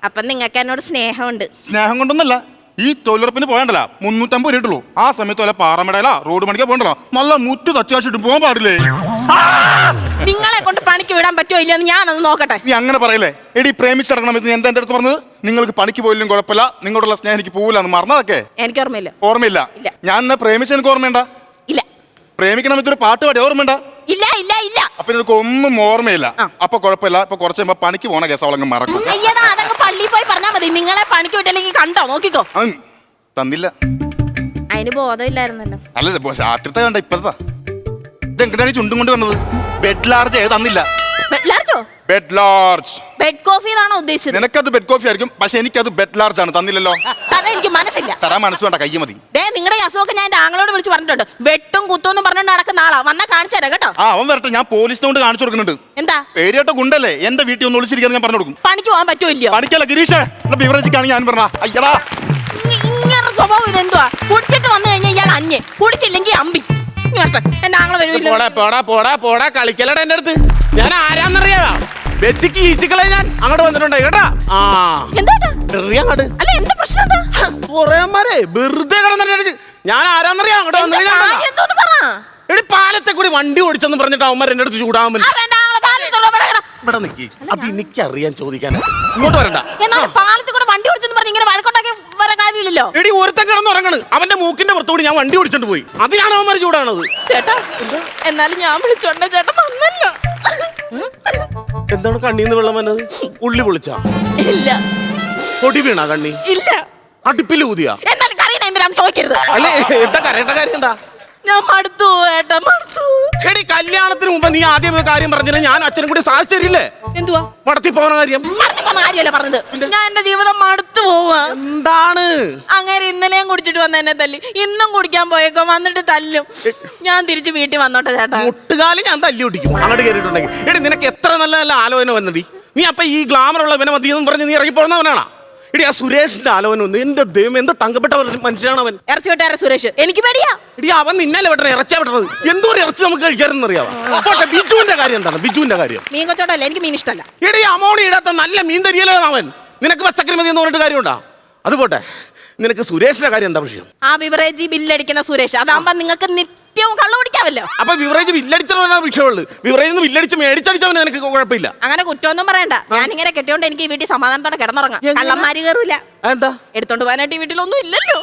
അപ്പൊ നിങ്ങൾക്ക് എന്നോട് സ്നേഹമുണ്ട്. സ്നേഹം കൊണ്ടൊന്നല്ല, ഈ തൊഴിലുറപ്പിന് പോയണ്ടല്ല 350 രൂപയുള്ളൂ. ആ സമയത്ത് വല്ല പാറമടയില റോഡ് പണിക്കാ പോകണ്ടല്ലോ, നല്ല മുറ്റു തച്ചാശിട്ട് പോകാൻ പാടില്ലേ? നിങ്ങളെ കൊണ്ട് പണിക്ക് വിടാൻ പറ്റുമോ ഇല്ലെന്ന് ഞാനൊന്ന് നോക്കട്ടെ. നീ അങ്ങനെ പറയല്ലേ? എടി പ്രേമിച്ചിറങ്ങണം എന്ന് എന്താ എന്റെ അടുത്ത് പറഞ്ഞത്? നിങ്ങൾക്ക് പണിക്ക് പോയില്ലും കുഴപ്പമില്ല, നിങ്ങളോടുള്ള സ്നേഹം എനിക്ക് പോകില്ലെന്ന് മറന്നതൊക്കെ എനിക്ക് ഓർമ്മയില്ല. ഓർമ്മയില്ല? ഞാൻ എന്നാ പ്രേമിച്ച എനിക്ക് ഓർമ്മയുണ്ട? ഇല്ല. പ്രേമിക്കണം ഇതൊരു പാട്ട് പാടി ഓർമ്മയുണ്ട? ഇല്ല ഇല്ല ഇല്ല. അപ്പൊ നിനക്ക് ഒന്നും ഓർമ്മയില്ല. അപ്പൊ കുഴപ്പമില്ല, ഇപ്പൊ കുറച്ച് കഴിയുമ്പോ പണിക്ക് പോണ കേസ് അവളങ്ങ് മറക്കും. അയ്യടാ, അതങ്ങ് പള്ളിയിൽ പോയി പറഞ്ഞാൽ മതി. നിങ്ങളെ പണിക്ക് വിട്ടില്ലെങ്കിൽ കണ്ടോ, നോക്കിക്കോ. തന്നില്ല, അതിന് ബോധമില്ലായിരുന്നല്ലോ. അല്ല രാത്രിത്തെ കണ്ട ഇപ്പഴത്താ. ഇതെങ്ങനെയാണ് ചുണ്ടും കൊണ്ട് കണ്ടത്? ബെഡ് ലാർജ് തന്നില്ല. ബെഡ് ലാർജോ? Bed large. ബെഡ് കോഫി എന്നാണോ ഉദ്ദേശിച്ചത്? നിനക്കത് ബെഡ് കോഫി ആയിരിക്കും, പക്ഷെ എനിക്കത് ബെഡ് ലാർജ് ആണ്. തന്നില്ലല്ലോ. എനിക്ക് മനസ്സില്ല. തരാൻ മനസ്സ് വേണ്ട, കയ്യ മതി. നിങ്ങളുടെ അസുഖമൊക്കെ ഞാൻ എന്റെ ആങ്ങളോട് വിളിച്ച് പറഞ്ഞിട്ടുണ്ട്. വെട്ടും കുത്തും പറഞ്ഞോണ്ട് നടക്കുന്ന ആളാ. വന്നാ കാണിച്ചു തരാം കേട്ടോ. അവൻ വരട്ടെ, ഞാൻ പോലീസിനോട് കാണിച്ചു കൊടുക്കുന്നുണ്ട്. എന്താ? പേരിയോട്ട് ഗുണ്ടല്ലേ, എന്റെ വീട്ടിൽ ഒന്ന് വിളിച്ചിരിക്കാൻ ഞാൻ പറഞ്ഞു കൊടുക്കും. പണിക്ക് പോകാൻ പറ്റുമല്ലോ? പണിക്കല്ല ഗിരീഷേ, ബിവറേജിക്കാണ് ഞാൻ പറഞ്ഞ. അയ്യടാ, ഇങ്ങനെ സ്വഭാവം ഇതെന്തുവാ? കുടിച്ചിട്ട് വന്നു കഴിഞ്ഞാൽ ഇയാൾ അന്യൻ, കുടിച്ചില്ലെങ്കിൽ അമ്പി. എന്റെ ആങ്ങളെ വരുമല്ലോ. കളിക്കലട എന്റെ അടുത്ത്. ഞാൻ ആരാന്നറിയാ? വെച്ചിക്ക് ഈച്ചിക്കളെ ഞാൻ അങ്ങോട്ട് വന്നിട്ടുണ്ടായി കേട്ടാ. അല്ല, എന്താ പ്രശ്നം? വെറുതെ കിടന്നിട്ട് ഞാൻ ആരാന്നറിയാ? അങ്ങോട്ട് വന്നു എടി പാലത്തെ കൂടി വണ്ടി ഓടിച്ചെന്ന് പറഞ്ഞിട്ട് അവന്മാർ എന്റെ അടുത്ത് ചൂടാവുമ്പോൾ ഇവിടെ നിക്കി. അത് എനിക്കറിയാൻ ചോദിക്കാനായിട്ട് ഇങ്ങോട്ട് വരണ്ട. പാലത്തിൽ കൂടെ വണ്ടി ഓടിച്ചെന്ന് പറഞ്ഞ് ഇങ്ങനെ വഴക്കൊണ്ടാക്കി വരാൻ കാര്യമില്ലല്ലോ. എടി ഒരുത്തൻ കിടന്ന് ഉറങ്ങണ്, അവന്റെ മൂക്കിന്റെ പുറത്തോട് ഞാൻ വണ്ടി ഓടിച്ചോണ്ട് പോയി. അതിനാണ് അവന്മാർ ചൂടാണത്. ചേട്ടാ, എന്നാലും ഞാൻ വിളിച്ചോണ്ട ചേട്ടൻ വന്നല്ലോ. എന്താണ് കണ്ണീന്ന് വെള്ളം വന്നത്? ഉള്ളി പൊളിച്ചാ? ഇല്ല. പൊടി വീണാ കണ്ണി? ഇല്ല. അടുപ്പിൽ ഊതിയാ? എന്നാലും കറിയുന്ന എന്തിനാന്ന് ചോദിക്കരുത്. അല്ലേ എന്താ കരയേണ്ട കാര്യം എന്താ? ഞാൻ മടുത്തു ഏട്ടാ, മടുത്തു. എടി കല്യാണത്തിന് മുമ്പ് നീ ആദ്യം കാര്യം പറഞ്ഞില്ല, ഞാൻ അച്ഛനും കൂടി സാധിച്ചു തരില്ലേ? എന്തുവാ മടത്തി പോകുന്ന കാര്യം? മടത്തി പോകുന്ന കാര്യമല്ല പറഞ്ഞത്. ഞാൻ എന്റെ ജീവിതം മടുത്തു പോവാ. എന്താണ് അങ്ങനെ? ഇന്നലെയും കുടിച്ചിട്ട് വന്ന എന്നെ തല്ലി, ഇന്നും കുടിക്കാൻ പോയേക്കോ, വന്നിട്ട് തല്ലും. ഞാൻ തിരിച്ച് വീട്ടിൽ വന്നോട്ടെ ചേട്ടാ. മുട്ടുകാലം ഞാൻ തല്ലി ഓടിക്കും അങ്ങോട്ട് കയറിയിട്ടുണ്ടെങ്കിൽ. എടി നിനക്ക് എത്ര നല്ല നല്ല ആലോചന വന്നടി. നീ അപ്പൊ ഈ ഗ്ലാമറുള്ള വിന മതിയെന്ന് പറഞ്ഞ് നീ ഇറങ്ങിപ്പോകുന്നവനാണോ? എടി ആ സുരേഷിന്റെ ആലോചന ഒന്ന്, എന്റെ ദൈവം എന്ത് തങ്കപ്പെട്ട മനുഷ്യനാണ് അവൻ. ഇറച്ചി വെട്ടാര സുരേഷ് എനിക്ക് പേടിയാ. എടി അവൻ നിന്നല്ലേ വെട്ടണ, ഇറച്ചിയാ വെട്ടണത്. എന്തോ ഇറച്ചി നമുക്ക് കഴിക്കാറെന്ന് അറിയാവോ? പക്ഷെ ബിജുവിന്റെ കാര്യം എന്താണ്? ബിജുവിന്റെ കാര്യം മീൻ കൊച്ചോട്ടല്ല, എനിക്ക് മീൻ ഇഷ്ടമല്ല. എടി അമോണി ഇടാത്ത നല്ല മീൻ തരിയല്ലോ അവൻ. നിനക്ക് പച്ചക്കറി മതി എന്ന് പറഞ്ഞിട്ട് കാര്യമുണ്ടാ? അത് പോട്ടെ, നിനക്ക് സുരേഷിന്റെ കാര്യം എന്താ പ്രശ്നം? ആ ബിവറേജ് ബില്ലടിക്കുന്ന സുരേഷ്, അതാകുമ്പോ നിങ്ങൾക്ക് നിത്യവും കള്ളു കുടിക്കാമല്ലോ. അപ്പൊ ബിവറേജ് ബില്ലടിച്ചവനാ വിഷയമുള്ളൂ. ബിവറേജ് ബില്ലടിച്ച് മേടിച്ചടിച്ചവന് നിനക്ക് കുഴപ്പമില്ല. അങ്ങനെ കുറ്റമൊന്നും പറയണ്ട. ഞാൻ ഇങ്ങനെ കെട്ടിയോണ്ട് എനിക്ക് ഈ വീട്ടിൽ സമാധാനത്തോടെ കിടന്നുറങ്ങാം. കള്ളന്മാര് കയറൂല. എന്താ എടുത്തോണ്ട് പോകാനായിട്ട് ഈ വീട്ടിലൊന്നും ഇല്ലല്ലോ.